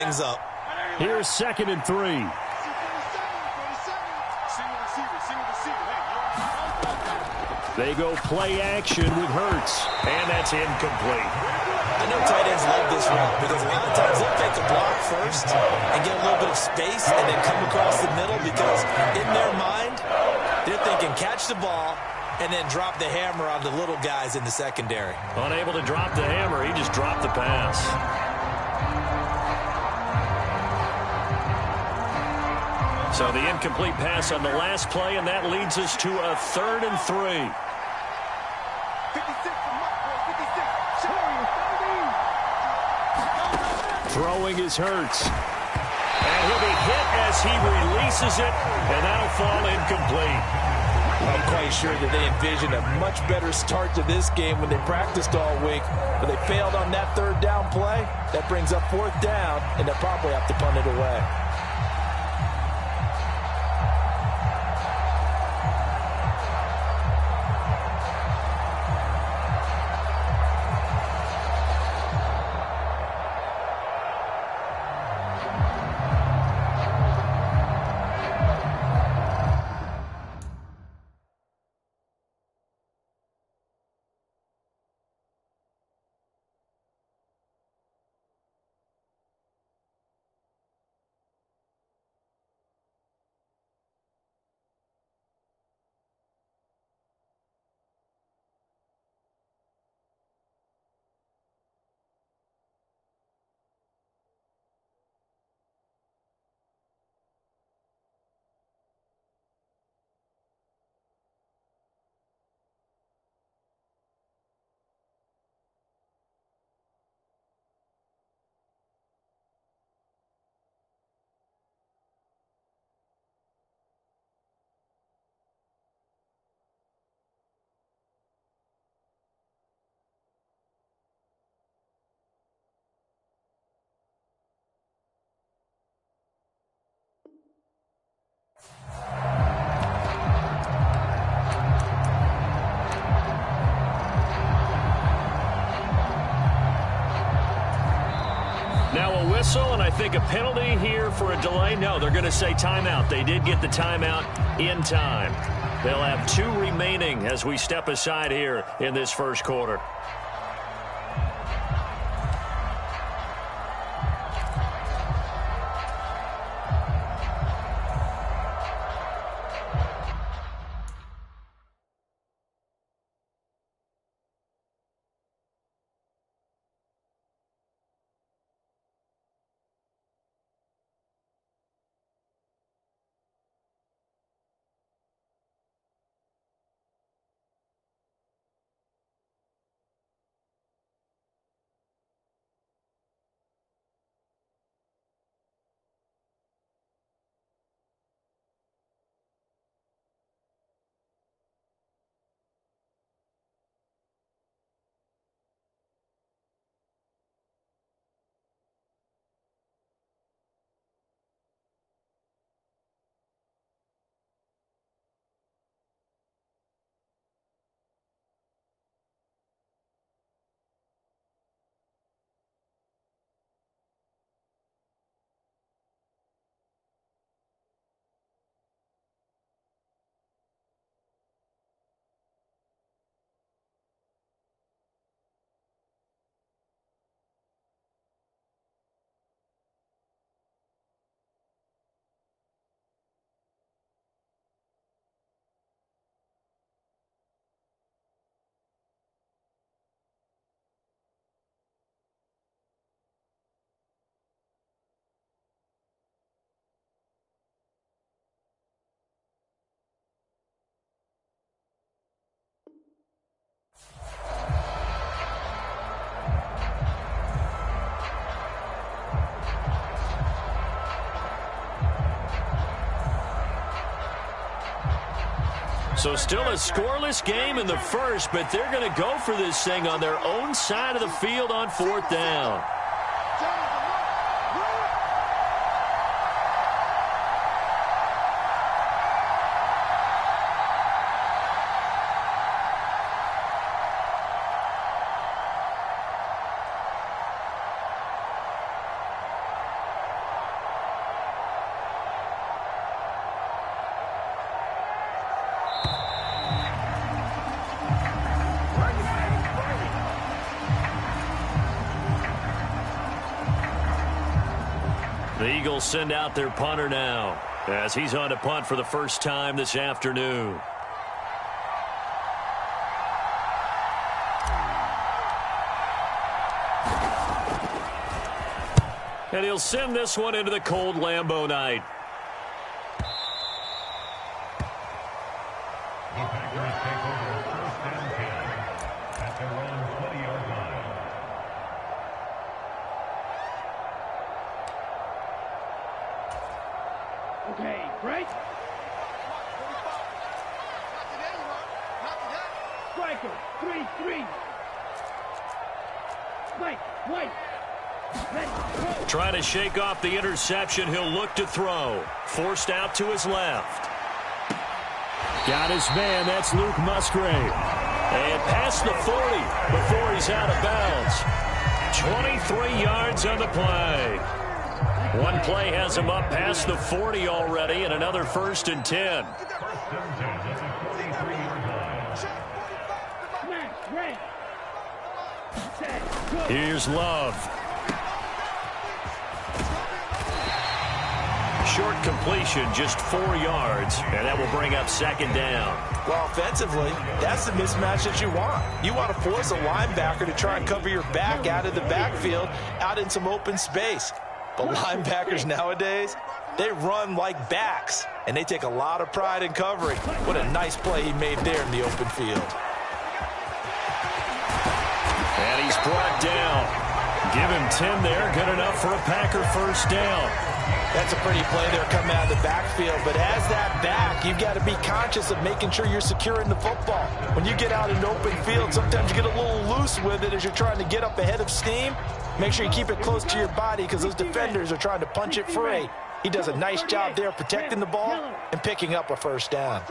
things up. Here's 2nd and 3. They go play action with Hurts, and that's incomplete. I know tight ends love this route because a lot of times they'll take the block first and get a little bit of space and then come across the middle because in their mind, they're thinking catch the ball and then drop the hammer on the little guys in the secondary. Unable to drop the hammer, he just dropped the pass. So the incomplete pass on the last play, and that leads us to a 3rd and 3. Throwing is Hurts. And he'll be hit as he releases it, and that'll fall incomplete. I'm quite sure that they envisioned a much better start to this game when they practiced all week, but they failed on that 3rd down play. That brings up 4th down, and they'll probably have to punt it away. Now a whistle, and I think a penalty here for a delay. No, they're going to say timeout. They did get the timeout in time. They'll have 2 remaining as we step aside here in this first quarter. So still a scoreless game in the first, but they're going to go for this thing on their own side of the field on 4th down. The Eagles send out their punter now as he's on to punt for the first time this afternoon. And he'll send this one into the cold Lambeau night. The Packers take over 1st and 10 at their own 20-yard line. Okay, break. Striker, 3-3. Mike, White. Trying to shake off the interception. He'll look to throw. Forced out to his left. Got his man. That's Luke Musgrave. And past the 40 before he's out of bounds. 23 yards on the play. One play has him up past the 40 already, and another 1st and 10. Here's Love. Short completion, just 4 yards, and that will bring up 2nd down. Well, offensively, that's the mismatch that you want. You want to force a linebacker to try and cover your back out of the backfield, out in some open space. But linebackers nowadays, they run like backs, and they take a lot of pride in covering. What a nice play he made there in the open field. And he's brought down. Give him 10 there, good enough for a Packer 1st down. That's a pretty play there coming out of the backfield. But as that back, you've got to be conscious of making sure you're securing the football. When you get out in the open field, sometimes you get a little loose with it as you're trying to get up ahead of steam. Make sure you keep it close to your body because those defenders are trying to punch it free. He does a nice job there protecting the ball and picking up a 1st down.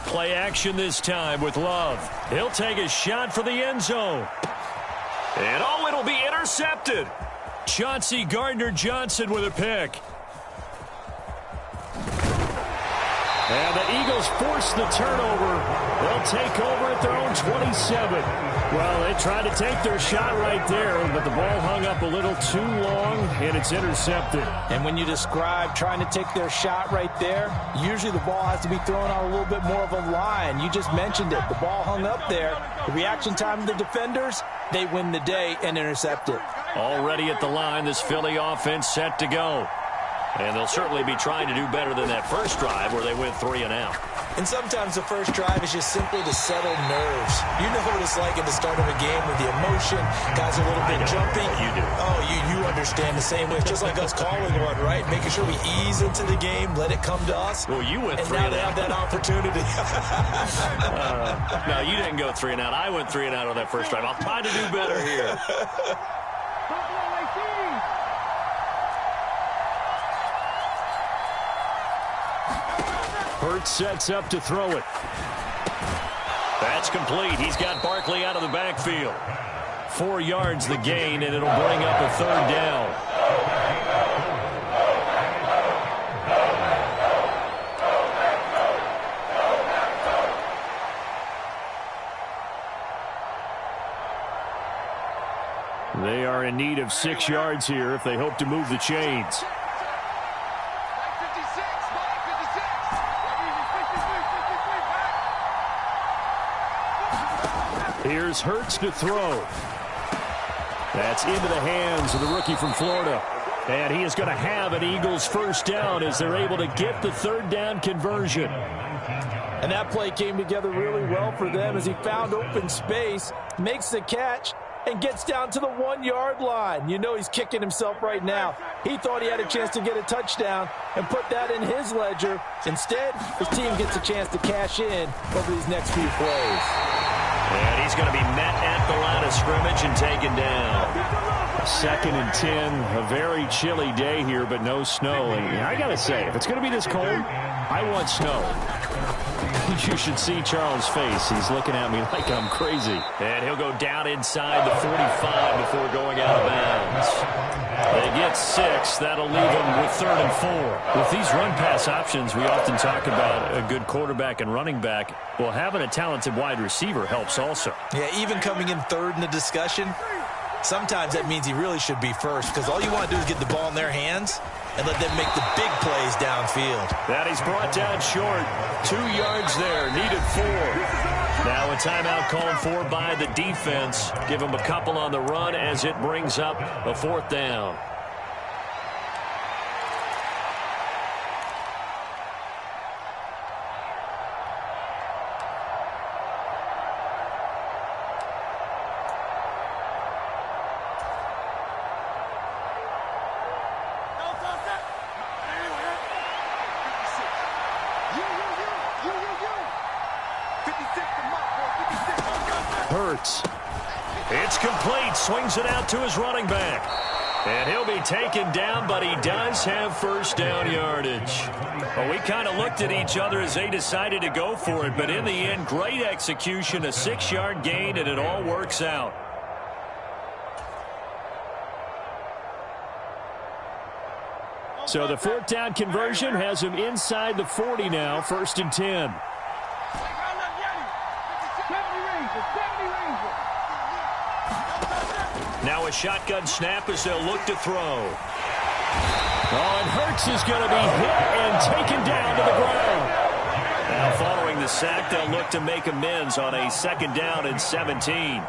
Play action this time with Love. He'll take a shot for the end zone. And oh, it'll be intercepted. Chauncey Gardner-Johnson with a pick. And the Eagles force the turnover. They'll take over at their own 27. Well, they tried to take their shot right there, but the ball hung up a little too long, and it's intercepted. And when you describe trying to take their shot right there, usually the ball has to be thrown out a little bit more of a line. You just mentioned it. The ball hung up there. The reaction time of the defenders, they win the day and intercept it. Already at the line, this Philly offense set to go. And they'll certainly be trying to do better than that first drive where they went 3 and out. And sometimes the first drive is just simply to settle nerves. You know what it's like at the start of a game with the emotion, guys are a little bit jumpy. You do. Oh, you understand the same way. It's just like us calling one, right? Making sure we ease into the game, let it come to us. Well, you went 3 and out. And now they have that opportunity. No, you didn't go 3 and out. I went 3 and out on that first drive. I'll try to do better here. Hurts sets up to throw it. That's complete. He's got Barkley out of the backfield. 4 yards the gain, and it'll bring up a 3rd down. They are in need of 6 yards here if they hope to move the chains. Here's Hurts to throw. That's into the hands of the rookie from Florida. And he is going to have an Eagles 1st down as they're able to get the 3rd down conversion. And that play came together really well for them as he found open space, makes the catch, and gets down to the 1-yard line. You know he's kicking himself right now. He thought he had a chance to get a touchdown and put that in his ledger. Instead, his team gets a chance to cash in over these next few plays. And he's going to be met at the line of scrimmage and taken down. 2nd and 10, a very chilly day here, but no snow. And I got to say, if it's going to be this cold, I want snow. You should see Charles' face. He's looking at me like I'm crazy. And he'll go down inside the 45 before going out of bounds. They get 6. That'll leave them with 3rd and 4. With these run-pass options, we often talk about a good quarterback and running back. Well, having a talented wide receiver helps also. Yeah, even coming in 3rd in the discussion, sometimes that means he really should be first, because all you want to do is get the ball in their hands and let them make the big plays downfield. That he's brought down short. 2 yards there, needed 4. Now a timeout called for by the defense. Give him a couple on the run as it brings up a 4th down. Hurts. It's complete. Swings it out to his running back. And he'll be taken down, but he does have 1st down yardage. Well, we kind of looked at each other as they decided to go for it, but in the end, great execution, a 6-yard gain, and it all works out. So the 4th down conversion has him inside the 40 now, 1st and 10. Now a shotgun snap as they'll look to throw. Oh, and Hurts is going to be hit and taken down to the ground. Now following the sack, they'll look to make amends on a 2nd down and 17.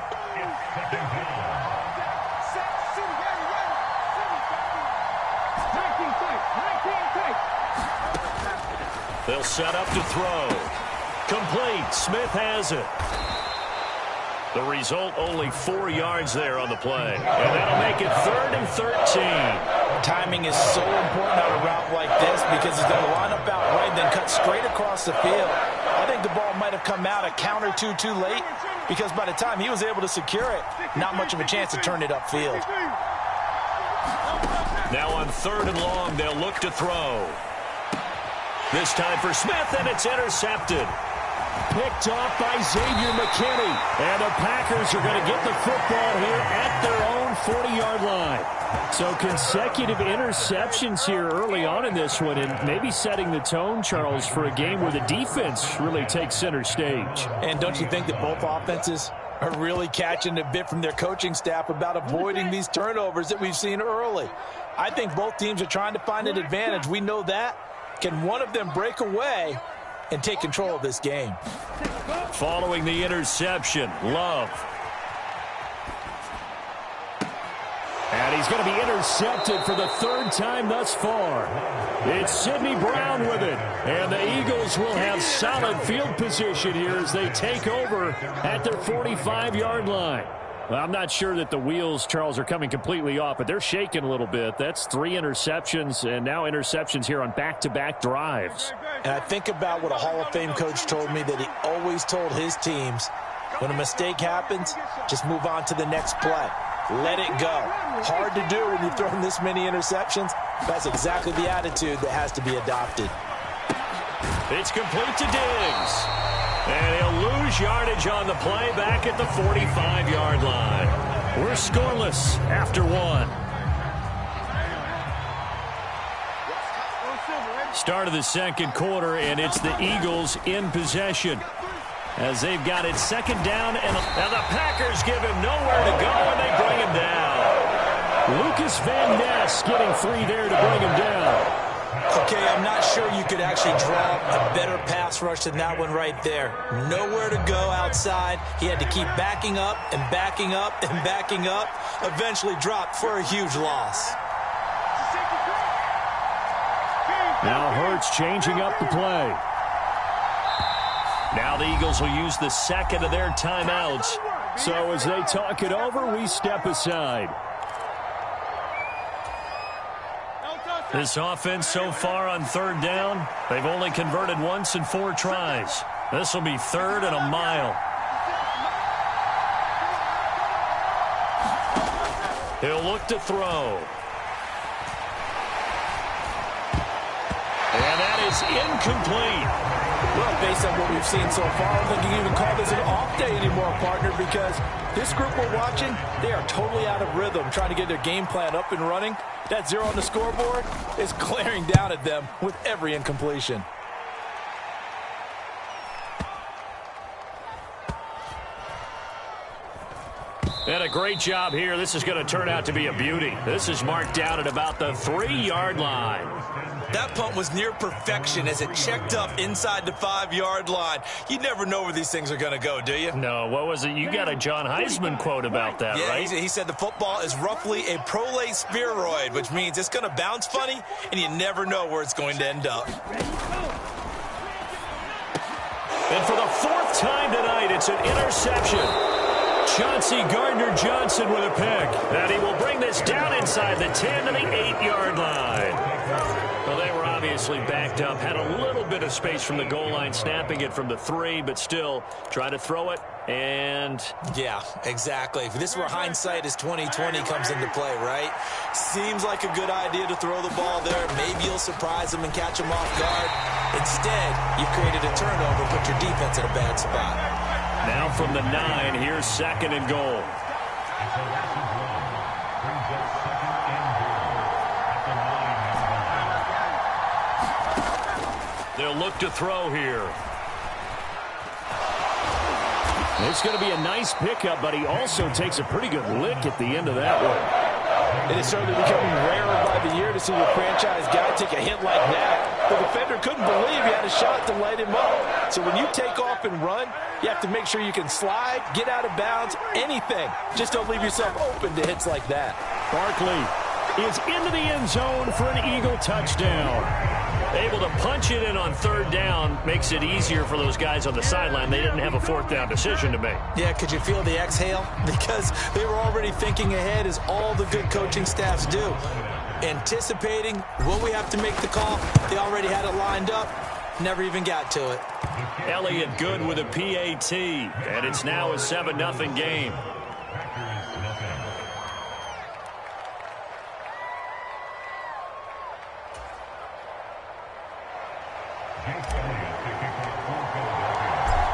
They'll set up to throw. Complete. Smith has it. The result, only 4 yards there on the play. And that'll make it 3rd and 13. Timing is so important on a route like this because he's going to line up out right and then cut straight across the field. I think the ball might have come out a count or two too late because by the time he was able to secure it, not much of a chance to turn it upfield. Now on 3rd and long, they'll look to throw. This time for Smith, and it's intercepted. Picked off by Xavier McKinney. And the Packers are going to get the football here at their own 40-yard line. So consecutive interceptions here early on in this one, and maybe setting the tone, Charles, for a game where the defense really takes center stage. And don't you think that both offenses are really catching a bit from their coaching staff about avoiding these turnovers that we've seen early? I think both teams are trying to find an advantage. We know that. Can one of them break away and take control of this game? Following the interception, Love. And he's going to be intercepted for the 3rd time thus far. It's Sidney Brown with it. And the Eagles will have solid field position here as they take over at their 45-yard line. Well, I'm not sure that the wheels, Charles, are coming completely off, but they're shaking a little bit. That's 3 interceptions, and now interceptions here on back-to-back drives. And I think about what a Hall of Fame coach told me, that he always told his teams, when a mistake happens, just move on to the next play. Let it go. Hard to do when you've thrown this many interceptions. That's exactly the attitude that has to be adopted. It's complete to Diggs. And he'll lose yardage on the play back at the 45-yard line. We're scoreless after 1. Start of the 2nd quarter, and it's the Eagles in possession. As they've got it 2nd down, and the Packers give him nowhere to go, and they bring him down. Lucas Van Ness getting 3 there to bring him down. Okay, I'm not sure you could actually draw a better pass rush than that one right there. Nowhere to go outside. He had to keep backing up and backing up and backing up. Eventually dropped for a huge loss. Now Hurts changing up the play. Now the Eagles will use the 2nd of their timeouts. So as they talk it over, we step aside. This offense so far on 3rd down, they've only converted once in 4 tries. This will be 3rd and a mile. He'll look to throw. And that is incomplete. Well, based on what we've seen so far, I don't think you can even call this an off day anymore, partner, because this group we're watching, they are totally out of rhythm, trying to get their game plan up and running. That 0 on the scoreboard is glaring down at them with every incompletion. And a great job here. This is going to turn out to be a beauty. This is marked down at about the 3-yard line. That punt was near perfection as it checked up inside the 5-yard line. You never know where these things are going to go, do you? No, what was it? You got a John Heisman quote about that, yeah, right? He said the football is roughly a prolate spheroid, which means it's going to bounce funny, and you never know where it's going to end up. And for the 4th time tonight, it's an interception. Chauncey Gardner-Johnson with a pick. And he will bring this down inside the 10 to the 8-yard line. Well, they were obviously backed up, had a little bit of space from the goal line, snapping it from the 3, but still try to throw it, and... Yeah, exactly. This is where hindsight is 20/20 comes into play, right? Seems like a good idea to throw the ball there. Maybe you'll surprise them and catch them off guard. Instead, you created a turnover, put your defense in a bad spot. Now from the 9, here's 2nd and goal. They'll look to throw here. It's going to be a nice pickup, but he also takes a pretty good lick at the end of that one. It is certainly becoming rarer by the year to see your franchise guy take a hit like that. The defender couldn't believe he had a shot to light him up. So when you take off and run, you have to make sure you can slide, get out of bounds, anything. Just don't leave yourself open to hits like that. Barkley is into the end zone for an Eagle touchdown. Able to punch it in on 3rd down makes it easier for those guys on the sideline. They didn't have a 4th down decision to make. Yeah, could you feel the exhale? Because they were already thinking ahead, as all the good coaching staffs do. Anticipating, will we have to make the call? They already had it lined up. Never even got to it. Elliott good with a PAT, and it's now a 7-0 game.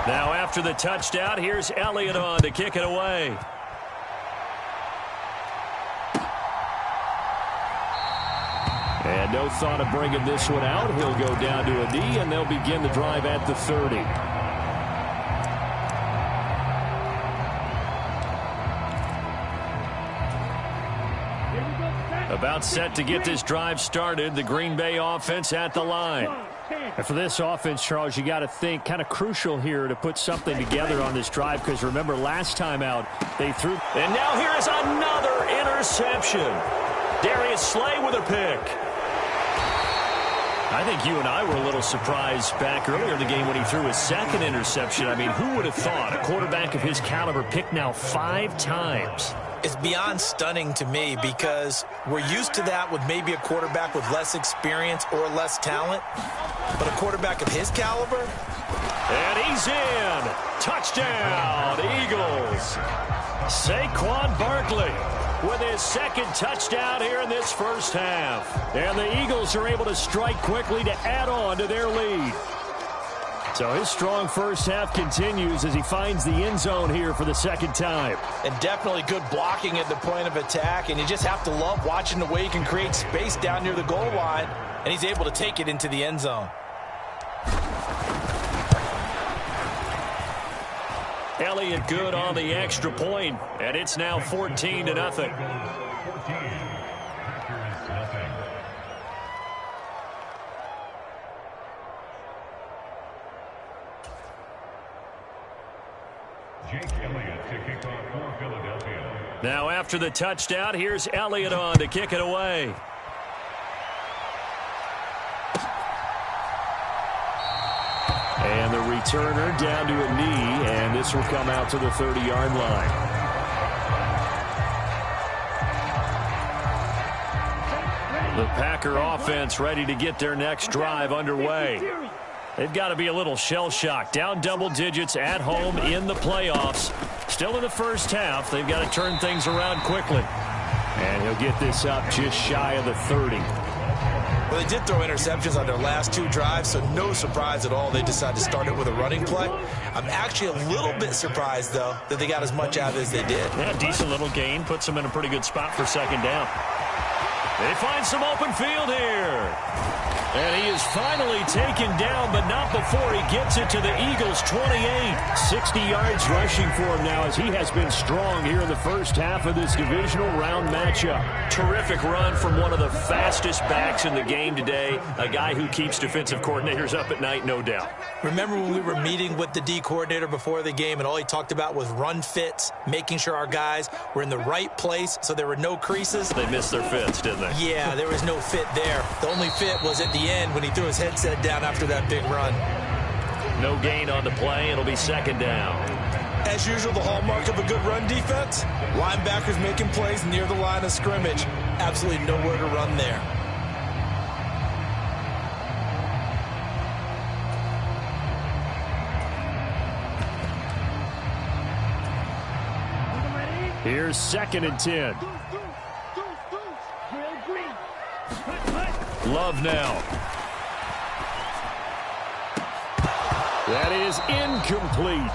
Now after the touchdown, here's Elliott on to kick it away. And no thought of bringing this one out. He'll go down to a knee, and they'll begin the drive at the 30. About set to get this drive started. The Green Bay offense at the line. And for this offense, Charles, you got to think kind of crucial here to put something together on this drive, because remember last time out they threw. And now here is another interception. Darius Slay with a pick. I think you and I were a little surprised back earlier in the game when he threw his 2nd interception. I mean, who would have thought a quarterback of his caliber picked now 5 times? It's beyond stunning to me, because we're used to that with maybe a quarterback with less experience or less talent. But a quarterback of his caliber? And he's in. Touchdown, Eagles. Saquon Barkley with his 2nd touchdown here in this first half. And the Eagles are able to strike quickly to add on to their lead. So his strong first half continues as he finds the end zone here for the 2nd time. And definitely good blocking at the point of attack, and you just have to love watching the way he can create space down near the goal line, and he's able to take it into the end zone. Elliott good on the extra point, and it's now 14-0. Now after the touchdown, here's Elliott on to kick it away. And the returner down to a knee, and this will come out to the 30-yard line. The Packer offense ready to get their next drive underway. They've got to be a little shell-shocked. Down double digits at home in the playoffs. Still in the first half. They've got to turn things around quickly. And he'll get this up just shy of the 30. Well, they did throw interceptions on their last 2 drives, so no surprise at all they decided to start it with a running play. I'm actually a little bit surprised, though, that they got as much out of it as they did. Yeah, decent little gain. Puts them in a pretty good spot for second down. They find some open field here. And he is finally taken down, but not before he gets it to the Eagles' 28. 60 yards rushing for him now as he has been strong here in the first half of this divisional round matchup. Terrific run from one of the fastest backs in the game today, a guy who keeps defensive coordinators up at night, no doubt. Remember when we were meeting with the D coordinator before the game and all he talked about was run fits, making sure our guys were in the right place so there were no creases? They missed their fits, didn't they? Yeah, there was no fit there. The only fit was at the end when he threw his headset down after that big run. No gain on the play. It'll be second down. As usual, the hallmark of a good run defense, linebackers making plays near the line of scrimmage. Absolutely nowhere to run there. Here's 2nd and 10. Love now. That is incomplete.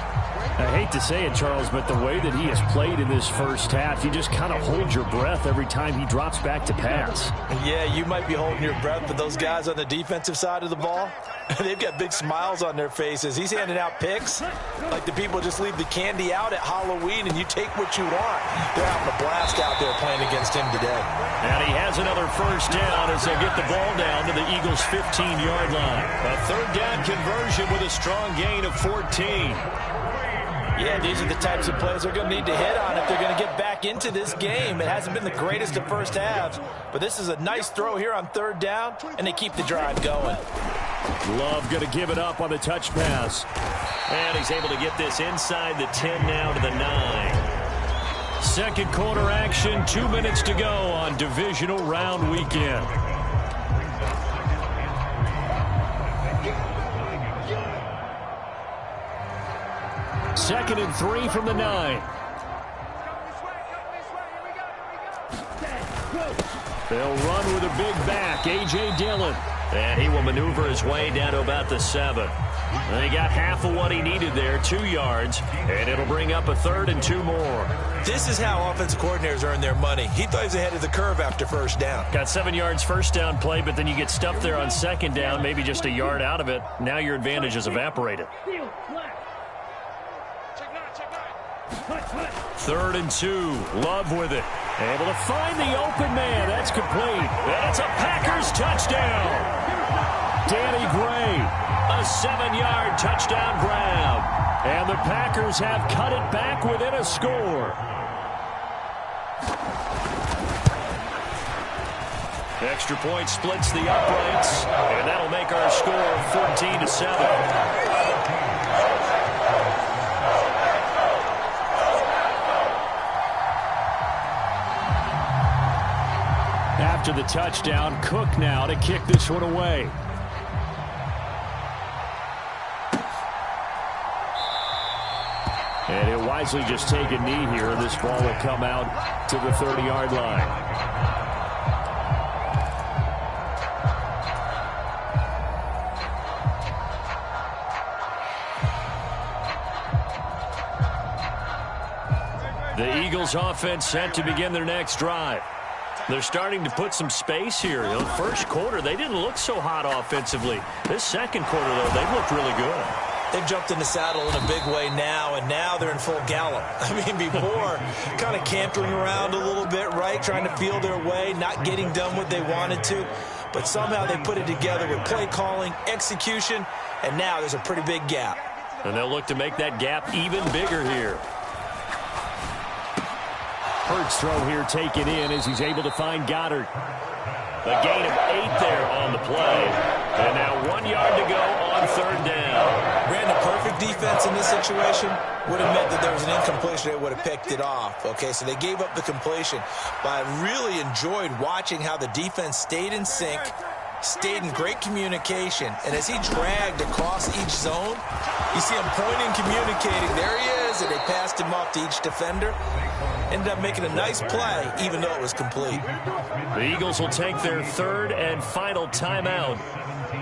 I hate to say it, Charles, but the way that he has played in this first half, you just kind of hold your breath every time he drops back to pass. Yeah, you might be holding your breath, but those guys on the defensive side of the ball, they've got big smiles on their faces. He's handing out picks like the people just leave the candy out at Halloween and you take what you want. They're having a blast out there playing against him today. And he has another first down as they get the ball down to the Eagles' 15-yard line. A third down conversion with a strong gain of 14. Yeah, these are the types of plays they're going to need to hit on if they're going to get back into this game. It hasn't been the greatest of first halves, but this is a nice throw here on third down, and they keep the drive going. Love going to give it up on the touch pass. And he's able to get this inside the 10 now to the 9. Second quarter action, 2 minutes to go on divisional round weekend. Second and 3 from the 9. They'll run with a big back, A.J. Dillon. And he will maneuver his way down to about the 7. And he got half of what he needed there, 2 yards. And it'll bring up a 3rd and 2 more. This is how offensive coordinators earn their money. He thought he was ahead of the curve after first down. Got 7 yards first down play, but then you get stuffed there on second down, maybe just a yard out of it. Now your advantage is evaporated. 3rd and 2. Love with it. Able to find the open man. That's complete. That's a Packers touchdown. Danny Gray, a 7-yard touchdown grab. And the Packers have cut it back within a score. Extra point splits the uprights, and that'll make our score 14-7. After the touchdown, Cook now to kick this one away. And he'll wisely just take a knee here, and this ball will come out to the 30-yard line. The Eagles offense set to begin their next drive. They're starting to put some space here. In the first quarter, they didn't look so hot offensively. This second quarter, though, they've looked really good. They've jumped in the saddle in a big way now, and now they're in full gallop. I mean, before, kind of cantering around a little bit, right, trying to feel their way, not getting done what they wanted to. But somehow they put it together with play calling, execution, and now there's a pretty big gap. And they'll look to make that gap even bigger here. Hurts throw here taken in as he's able to find Goddard. A gain of 8 there on the play. And now 1 yard to go on third down. Brandon, perfect defense in this situation would have meant that there was an incompletion. They would have picked it off. Okay, so they gave up the completion. But I really enjoyed watching how the defense stayed in sync, stayed in great communication. And as he dragged across each zone, you see him pointing, communicating. There he is, and they passed him off to each defender. ended up making a nice play, even though it was complete. The Eagles will take their third and final timeout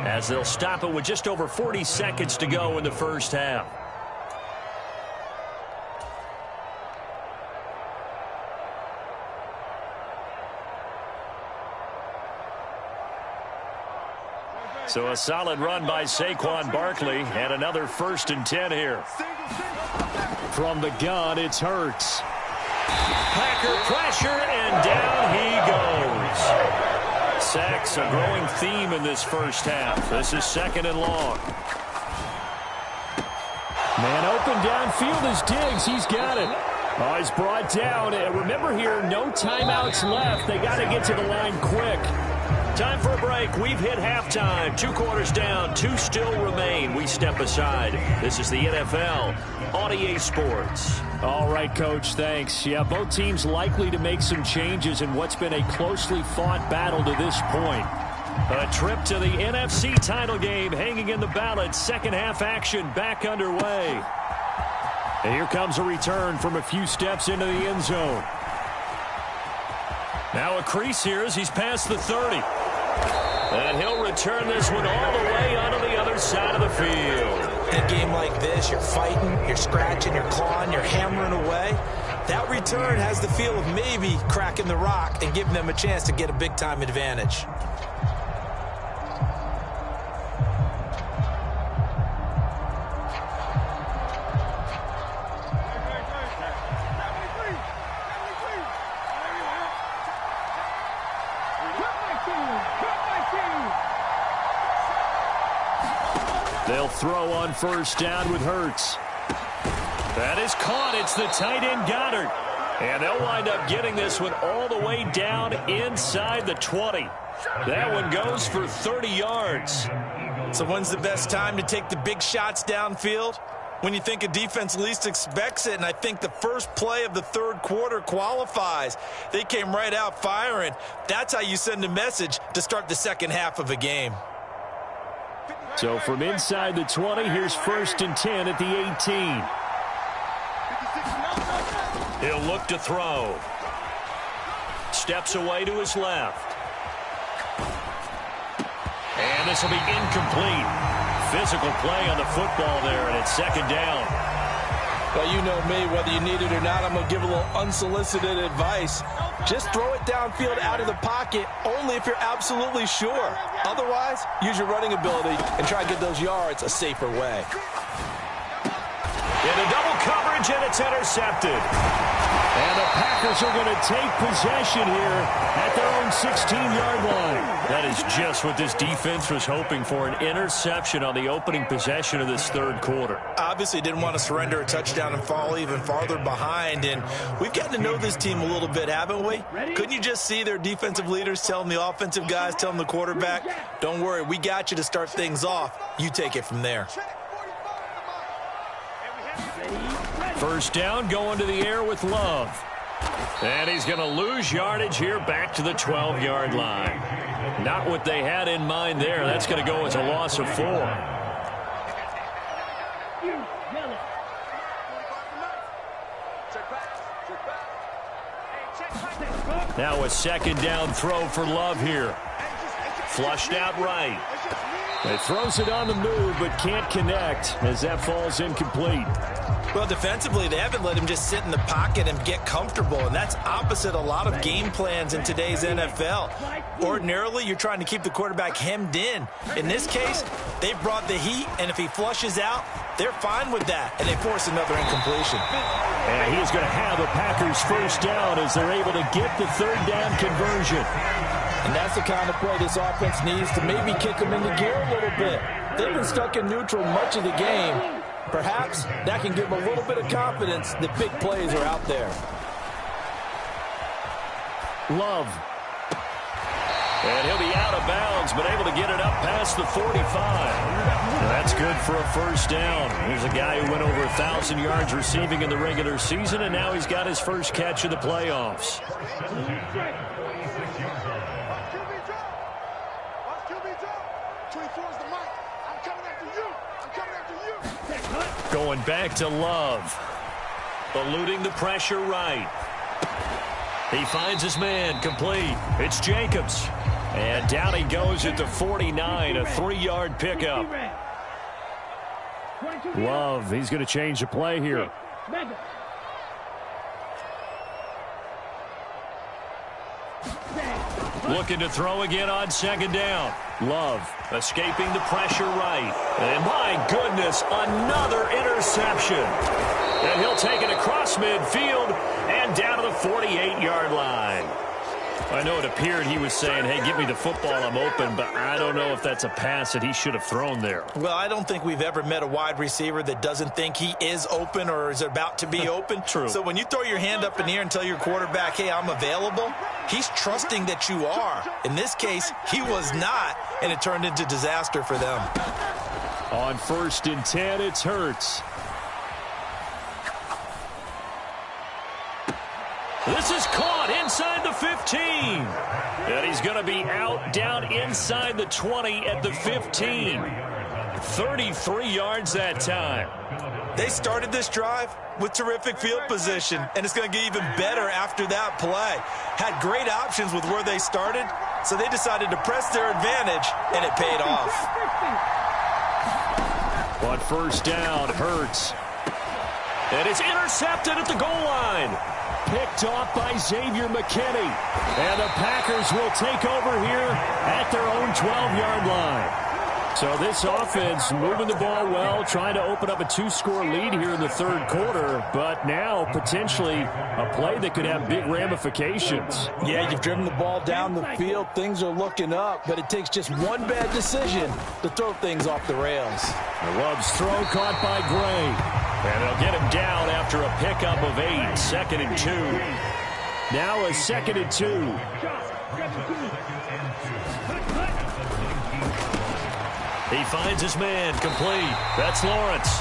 as they'll stop it with just over 40 seconds to go in the first half. So a solid run by Saquon Barkley and another 1st and 10 here. From the gun, it's Hurts. Packer pressure, and down he goes. Sacks, a growing theme in this first half. This is 2nd and long. Man open downfield is Diggs. He's got it. Oh, he's brought down. And remember here, no timeouts left. They got to get to the line quick. Time for a break. We've hit halftime. 2 quarters down. 2 still remain. We step aside. This is the NFL on EA Sports. All right, Coach, thanks. Yeah, both teams likely to make some changes in what's been a closely fought battle to this point. A trip to the NFC title game hanging in the balance. Second half action back underway. And here comes a return from a few steps into the end zone. Now a crease here as he's past the 30. And he'll return this one all the way onto the other side of the field. In a game like this, you're fighting, you're scratching, you're clawing, you're hammering away. That return has the feel of maybe cracking the rock and giving them a chance to get a big-time advantage. They'll throw on 1st down with Hurts. That is caught. It's the tight end Goddard. And they'll wind up getting this one all the way down inside the 20. That one goes for 30 yards. So when's the best time to take the big shots downfield? When you think a defense least expects it, and I think the first play of the 3rd quarter qualifies. They came right out firing. That's how you send a message to start the second half of a game. So from inside the 20, here's 1st and 10 at the 18. He'll look to throw. Steps away to his left. And this will be incomplete. Physical play on the football there, and it's 2nd down. Well, you know me, whether you need it or not, I'm going to give a little unsolicited advice. Just throw it downfield out of the pocket only if you're absolutely sure. Otherwise, use your running ability and try to get those yards a safer way. In a double coverage, and it's intercepted. And the Packers are going to take possession here at their own 16-yard line. That is just what this defense was hoping for, an interception on the opening possession of this 3rd quarter. Obviously didn't want to surrender a touchdown and fall even farther behind, and we've gotten to know this team a little bit, haven't we? Couldn't you just see their defensive leaders telling the offensive guys, telling the quarterback, don't worry, we got you to start things off. You take it from there. 1st down, going to the air with Love. And he's going to lose yardage here back to the 12-yard line. Not what they had in mind there. That's going to go as a loss of 4. Now a 2nd down throw for Love here. Flushed out right. It throws it on the move, but can't connect as that falls incomplete. Well, defensively, they haven't let him just sit in the pocket and get comfortable, and that's opposite a lot of game plans in today's NFL. Ordinarily, you're trying to keep the quarterback hemmed in. In this case, they brought the heat, and if he flushes out, they're fine with that, and they force another incompletion. And he's going to have the Packers 1st down as they're able to get the 3rd down conversion. And that's the kind of play this offense needs to maybe kick them into gear a little bit. They've been stuck in neutral much of the game. Perhaps that can give them a little bit of confidence that big plays are out there. Love. And he'll be out of bounds, but able to get it up past the 45. That's good for a 1st down. Here's a guy who went over 1,000 yards receiving in the regular season, and now he's got his first catch of the playoffs. Going back to Love. Eluding the pressure right. He finds his man, complete. It's Jacobs. And down he goes at the 49, a 3-yard pickup. Love, he's going to change the play here. Looking to throw again on second down. Love escaping the pressure right. And my goodness, another interception. And he'll take it across midfield and down to the 48-yard line. I know it appeared he was saying, hey, give me the football, I'm open, but I don't know if that's a pass that he should have thrown there. Well, I don't think we've ever met a wide receiver that doesn't think he is open or is about to be open. True. So when you throw your hand up in the air and tell your quarterback, hey, I'm available, he's trusting that you are. In this case, he was not, and it turned into disaster for them. On 1st and 10, it's Hurts. This is caught inside the 15. And he's going to be out down inside the 20 at the 15. 33 yards that time. They started this drive with terrific field position, and it's going to get even better after that play. Had great options with where they started, so they decided to press their advantage, and it paid off. On 1st down, Hurts. And it's intercepted at the goal line. Picked off by Xavier McKinney. And the Packers will take over here at their own 12-yard line. So this offense moving the ball well, trying to open up a 2-score lead here in the 3rd quarter, but now potentially a play that could have big ramifications. Yeah, you've driven the ball down the field. Things are looking up, but it takes just one bad decision to throw things off the rails. Love's throw caught by Gray. And they'll get him down after a pickup of 8, 2nd and 2. Now a 2nd and 2. He finds his man, complete. That's Lawrence.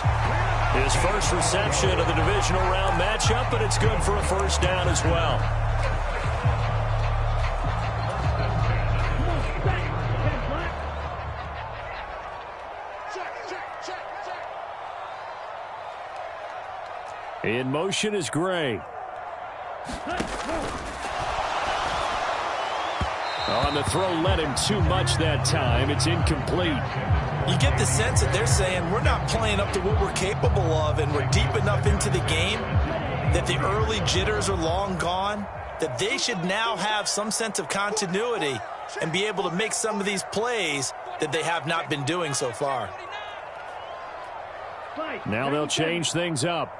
His first reception of the divisional round matchup, but it's good for a 1st down as well. In motion is Gray. On the throw, led him too much that time. It's incomplete. You get the sense that they're saying we're not playing up to what we're capable of, and we're deep enough into the game that the early jitters are long gone, that they should now have some sense of continuity and be able to make some of these plays that they have not been doing so far. Now they'll change things up.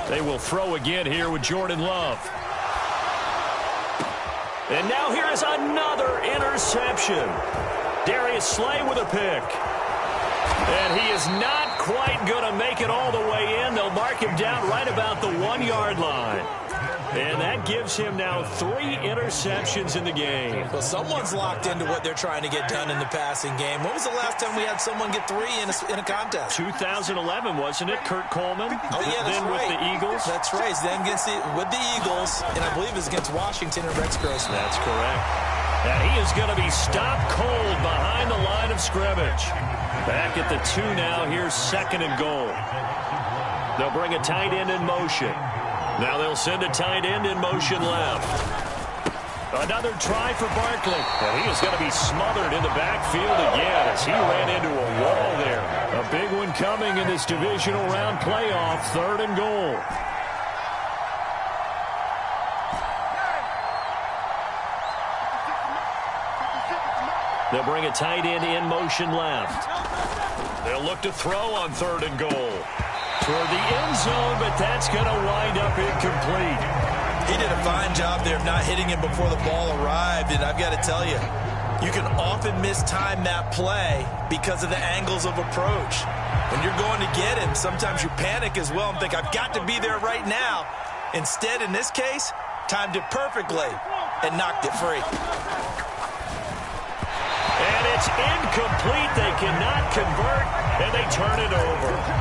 They will throw again here with Jordan Love. And now here is another interception. Darius Slay with a pick. And he is not quite going to make it all the way in. They'll mark him down right about the 1-yard line. And that gives him now 3 interceptions in the game. Well, someone's locked into what they're trying to get done in the passing game. When was the last time we had someone get 3 in a contest? 2011, wasn't it? Kurt Coleman. Oh, yeah, that's then right. With the Eagles. That's right. Then with the Eagles, and I believe it's against Washington and Rex Grossman. That's correct. And he is going to be stopped cold behind the line of scrimmage. Back at the 2 now. Here's 2nd and goal. They'll bring a tight end in motion. Now they'll send a tight end in motion left. Another try for Barkley. And he is going to be smothered in the backfield again as he ran into a wall there. A big one coming in this divisional round playoff. 3rd and goal. They'll bring a tight end in motion left. They'll look to throw on 3rd and goal. Toward the end zone, but that's going to wind up incomplete. He did a fine job there of not hitting him before the ball arrived, and I've got to tell you, you can often mistime that play because of the angles of approach. When you're going to get him, sometimes you panic as well and think, I've got to be there right now. Instead, in this case, timed it perfectly and knocked it free. And it's incomplete. They cannot convert, and they turn it over.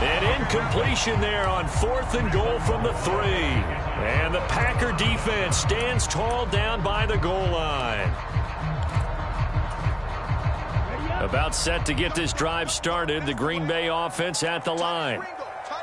An incompletion there on 4th and goal from the 3. And the Packer defense stands tall down by the goal line. About set to get this drive started, the Green Bay offense at the line.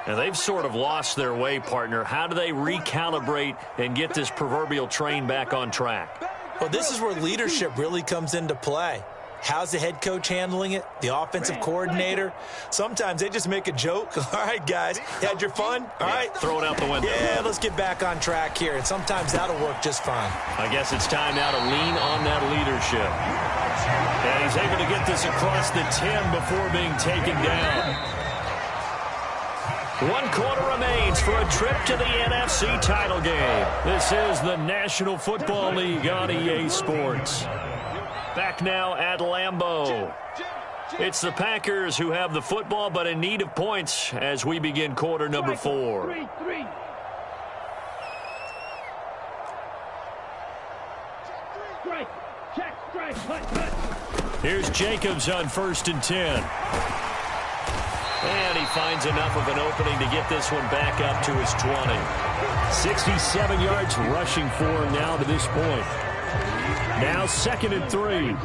And they've sort of lost their way, partner. How do they recalibrate and get this proverbial train back on track? Well, this is where leadership really comes into play. How's the head coach handling it? The offensive coordinator? Sometimes they just make a joke. All right, guys, you had your fun? All right. Throw it out the window. Yeah, let's get back on track here. And sometimes that'll work just fine. I guess it's time now to lean on that leadership. And he's able to get this across the 10 before being taken down. 1 quarter remains for a trip to the NFC title game. This is the National Football League on EA Sports. Back now at Lambeau. It's the Packers who have the football, but in need of points as we begin quarter number 4. 3-3. Strike. Check. Strike. Hut. Here's Jacobs on 1st and 10. And he finds enough of an opening to get this one back up to his 20. 67 yards rushing for him now to this point. Now 2nd and 3.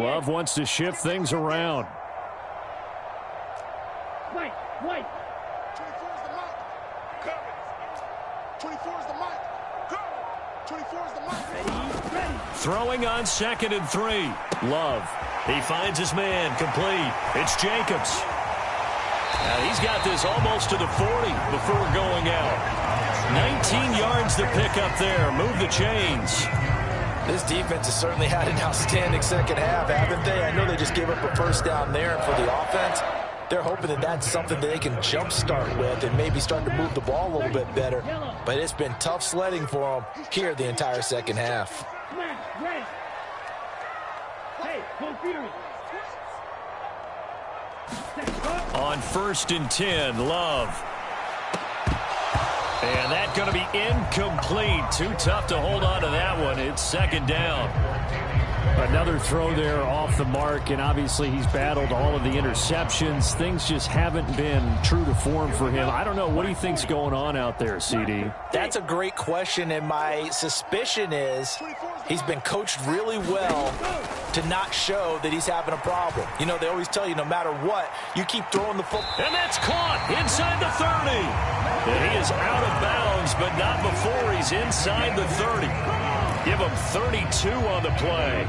Love wants to shift things around. White. 24 is the mic. Cover. 24 is the mic. Cover. 24 is the mic. Ready. Throwing on 2nd and 3. Love. He finds his man complete. It's Jacobs. Now he's got this almost to the 40 before going out. 19 yards to pick up there. Move the chains. This defense has certainly had an outstanding second half, haven't they? I know they just gave up a first down there, and for the offense, they're hoping that that's something that they can jumpstart with and maybe start to move the ball a little bit better. But it's been tough sledding for them here the entire second half. Smash. Red. Hey, go Fury. On 1st and 10, Love. And that's going to be incomplete. Too tough to hold on to that one. It's 2nd down. Another throw there off the mark, and obviously he's battled all of the interceptions. Things just haven't been true to form for him. I don't know. What do you think's going on out there, CD? That's a great question, and my suspicion is he's been coached really well to not show that he's having a problem. You know, they always tell you no matter what, you keep throwing the football. And that's caught inside the 30. And he is out of bounds, but not before he's inside the 30. Give him 32 on the play.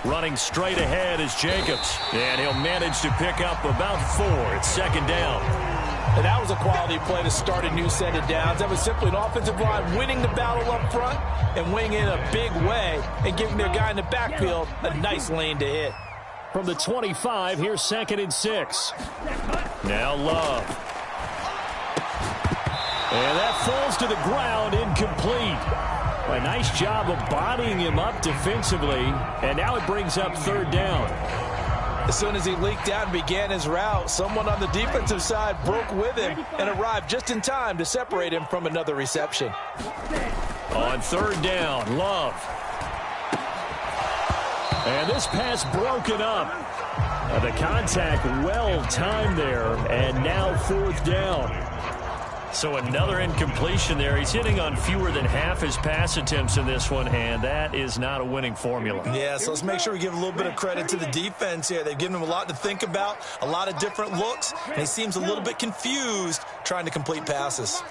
Running straight ahead is Jacobs. And he'll manage to pick up about 4. It's 2nd down. And that was a quality play to start a new set of downs. That was simply an offensive line winning the battle up front and winning in a big way and giving their guy in the backfield a nice lane to hit. From the 25, here's 2nd and 6. Now Love. And that falls to the ground, incomplete. A nice job of bodying him up defensively, and now it brings up 3rd down. As soon as he leaked out and began his route, someone on the defensive side broke with him and arrived just in time to separate him from another reception. On 3rd down, Love. And this pass broken up. The contact well timed there, and now 4th down. So another incompletion there. He's hitting on fewer than half his pass attempts in this one, and that is not a winning formula. Yeah, so let's make sure we give a little bit of credit to the defense here. They've given him a lot to think about, a lot of different looks, and he seems a little bit confused trying to complete passes.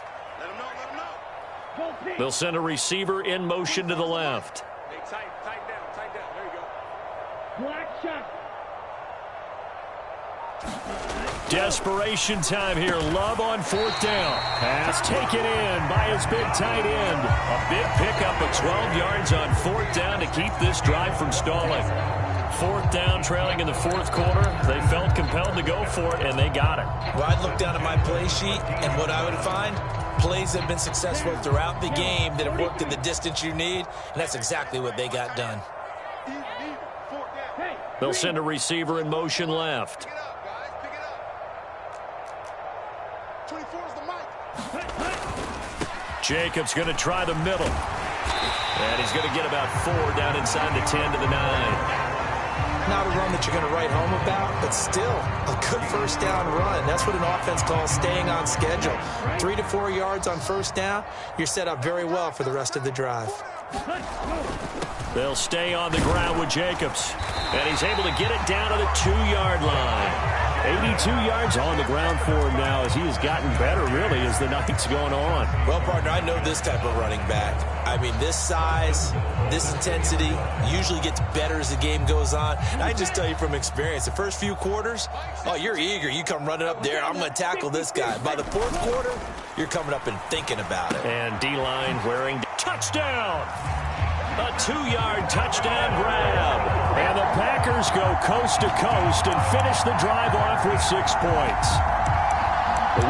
They'll send a receiver in motion to the left. Hey, tighten down. There you go. Black shot. Desperation time here. Love on 4th down. Pass taken in by his big tight end. A big pickup of 12 yards on 4th down to keep this drive from stalling. 4th down, trailing in the 4th quarter. They felt compelled to go for it, and they got it. Well, I'd look down at my play sheet, and what I would find, plays that have been successful throughout the game that have worked in the distance you need, and that's exactly what they got done. They'll send a receiver in motion left. Jacobs going to try the middle. And he's going to get about 4 down inside the 10 to the 9. Not a run that you're going to write home about, but still a good first down run. That's what an offense calls staying on schedule. 3 to 4 yards on first down, you're set up very well for the rest of the drive. They'll stay on the ground with Jacobs. And he's able to get it down to the 2-yard line. 82 yards on the ground for him now as he has gotten better, really, as the night's going on. Well, partner, I know this type of running back. I mean, this size, this intensity usually gets better as the game goes on. And I just tell you from experience, the first few quarters, oh, you're eager. You come running up there, I'm going to tackle this guy. By the fourth quarter, you're coming up and thinking about it. And D-line wearing touchdown. A 2-yard touchdown grab. And the Packers go coast to coast and finish the drive off with 6 points.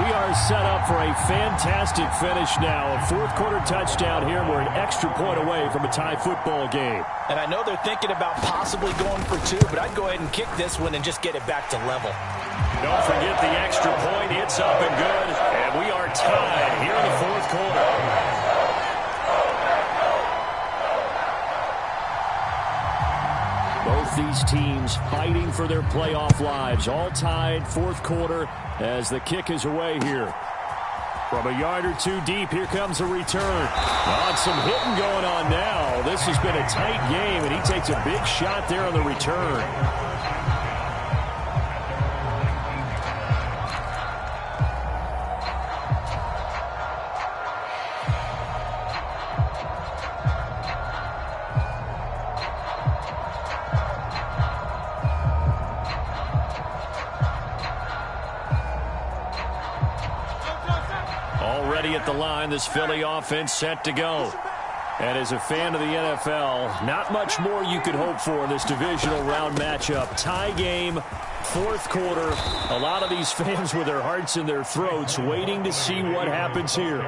We are set up for a fantastic finish now. A fourth-quarter touchdown here. We're an extra point away from a tie football game. And I know they're thinking about possibly going for 2, but I'd go ahead and kick this one and just get it back to level. Don't forget the extra point. It's up and good. And we are tied here in the fourth quarter. Both these teams fighting for their playoff lives. All tied, fourth quarter, as the kick is away here. From a yard or 2 deep, here comes a return. Some hitting going on now. This has been a tight game, and he takes a big shot there on the return. Already at the line, this Philly offense set to go. And as a fan of the NFL, not much more you could hope for in this divisional round matchup. Tie game, fourth quarter. A lot of these fans with their hearts in their throats waiting to see what happens here.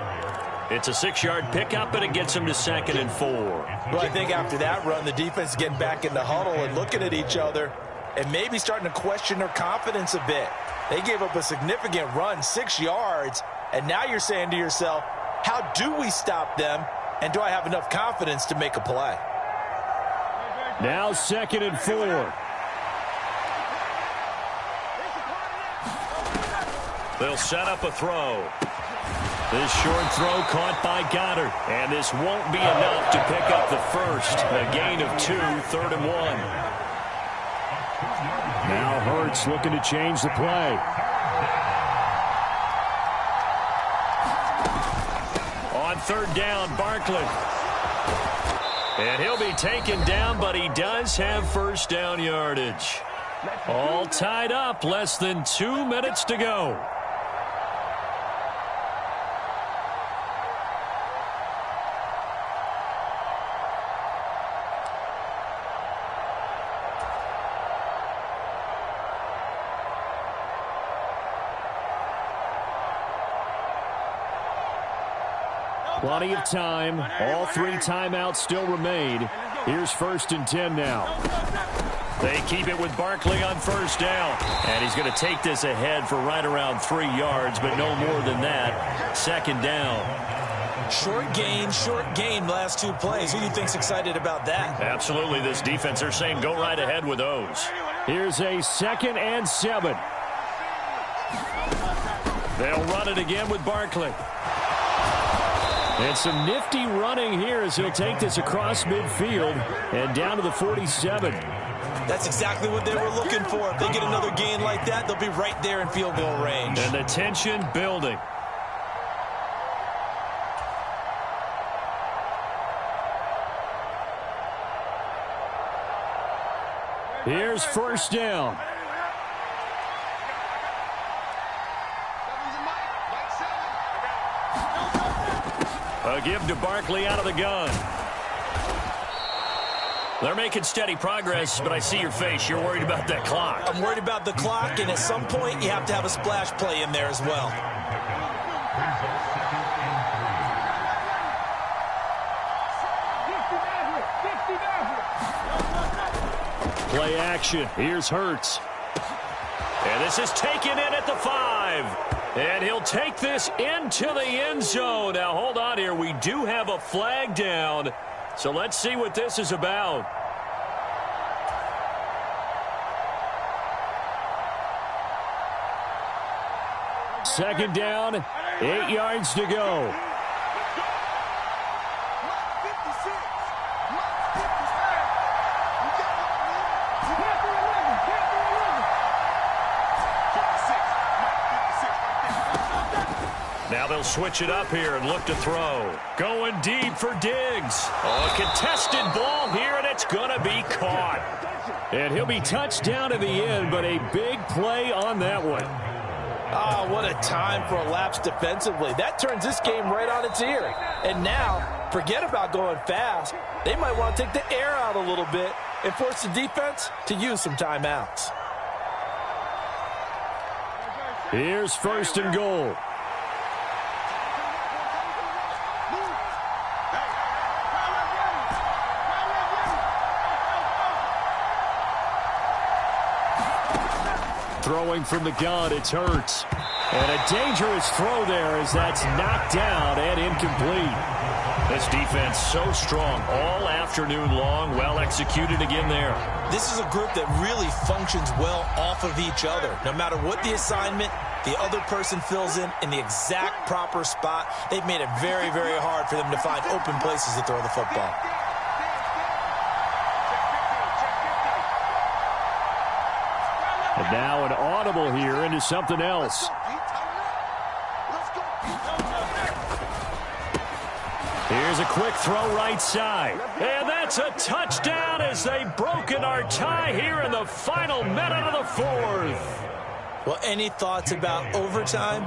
It's a 6-yard pickup, and it gets them to 2nd and 4. Well, I think after that run, the defense is getting back in the huddle and looking at each other and maybe starting to question their confidence a bit. They gave up a significant run, 6 yards, and now you're saying to yourself, how do we stop them, and do I have enough confidence to make a play? Now 2nd and 4. They'll set up a throw. This short throw caught by Goddard, and this won't be enough to pick up the first. A gain of 2, 3rd and 1. Now Hurts looking to change the play. On 3rd down, Barkley. And he'll be taken down, but he does have first down yardage. All tied up, less than 2 minutes to go. Plenty of time. All 3 timeouts still remain. Here's 1st and 10 now. They keep it with Barkley on 1st down. And he's going to take this ahead for right around 3 yards, but no more than that. 2nd down. Short gain last 2 plays. Who do you think's excited about that? Absolutely. This defense, they're saying go right ahead with those. Here's a 2nd and 7. They'll run it again with Barkley. And some nifty running here as he'll take this across midfield and down to the 47. That's exactly what they were looking for. If they get another gain like that, they'll be right there in field goal range. And the tension building. Here's 1st down. A give to Barkley out of the gun. They're making steady progress, but I see your face. You're worried about that clock. I'm worried about the clock, and at some point you have to have a splash play in there as well. Play action. Here's Hurts. And this is taken in at the 5. And he'll take this into the end zone. Now, hold on here. We do have a flag down. So let's see what this is about. Second down, 8 yards to go. Now they'll switch it up here and look to throw. Going deep for Diggs. Oh, a contested ball here, and it's going to be caught. And he'll be touched down in the end, but a big play on that one. Ah, what a time for a lapse defensively. That turns this game right on its ear. And now, forget about going fast. They might want to take the air out a little bit and force the defense to use some timeouts. Here's first and goal. Throwing from the gun, it's Hurts. And a dangerous throw there as that's knocked down and incomplete. This defense so strong all afternoon long. Well executed again there. This is a group that really functions well off of each other. No matter what the assignment, the other person fills in the exact proper spot. They've made it very, very hard for them to find open places to throw the football. And now an audible here into something else. Here's a quick throw right side. And that's a touchdown as they've broken our tie here in the final minute of the fourth. Well, any thoughts about overtime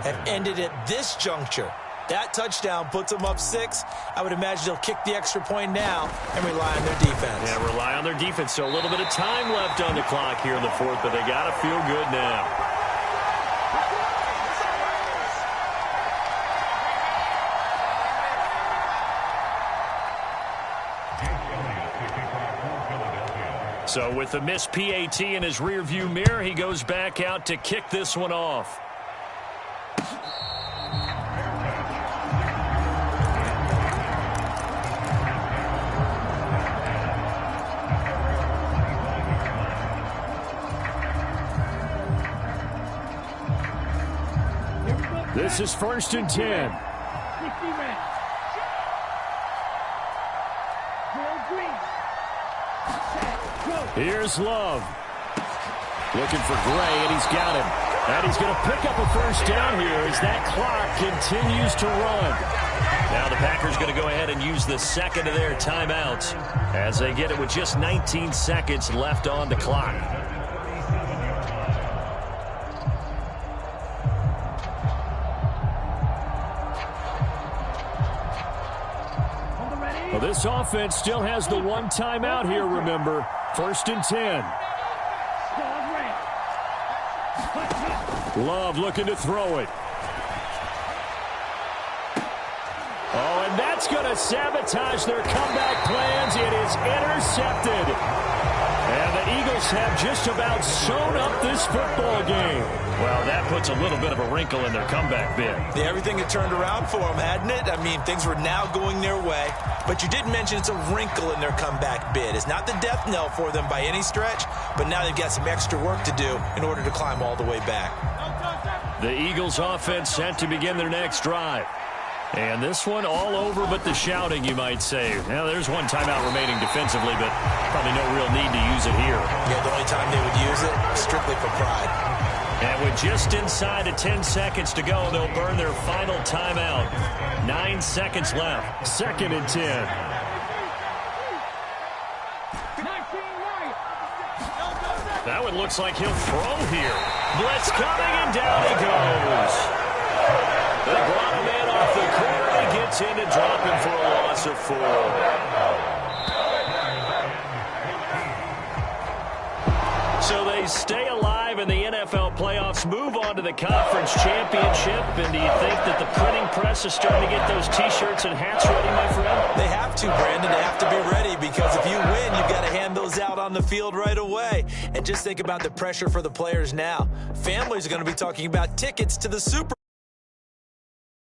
have ended at this juncture. That touchdown puts them up 6. I would imagine they'll kick the extra point now and rely on their defense. Yeah, rely on their defense. So a little bit of time left on the clock here in the fourth, but they got to feel good now. So with the missed PAT in his rearview mirror, he goes back out to kick this one off. This is first and 10. 60 reps. Drill green. Set. Go. Here's Love. Looking for Gray, and he's got him. And he's going to pick up a first down here as that clock continues to run. Now the Packers going to go ahead and use the second of their timeouts as they get it with just 19 seconds left on the clock. Well, this offense still has the one timeout here, remember. First and 10. Love looking to throw it. Oh, and that's going to sabotage their comeback plans. It is intercepted. And the Eagles have just about sewn up this football game. Well, that puts a little bit of a wrinkle in their comeback bid. Yeah, everything had turned around for them, hadn't it? I mean, things were now going their way. But you did mention it's a wrinkle in their comeback bid. It's not the death knell for them by any stretch, but now they've got some extra work to do in order to climb all the way back. The Eagles offense set to begin their next drive. And this one all over but the shouting, you might say. Now, there's one timeout remaining defensively, but probably no real need to use it here. Yeah, the only time they would use it, strictly for pride. And with just inside of 10 seconds to go, they'll burn their final timeout. 9 seconds left. Second and 10. That one looks like he'll throw here. Blitz coming, and down he goes. They brought him in off the corner. He gets in to drop him for a loss of 4. So they stay alive in the NFL playoffs, move on to the conference championship. And do you think that the printing press is starting to get those T-shirts and hats ready, my friend? They have to, Brandon. They have to be ready because if you win, you've got to hand those out on the field right away. And And just think about the pressure for the players now. Families are going to be talking about tickets to the Super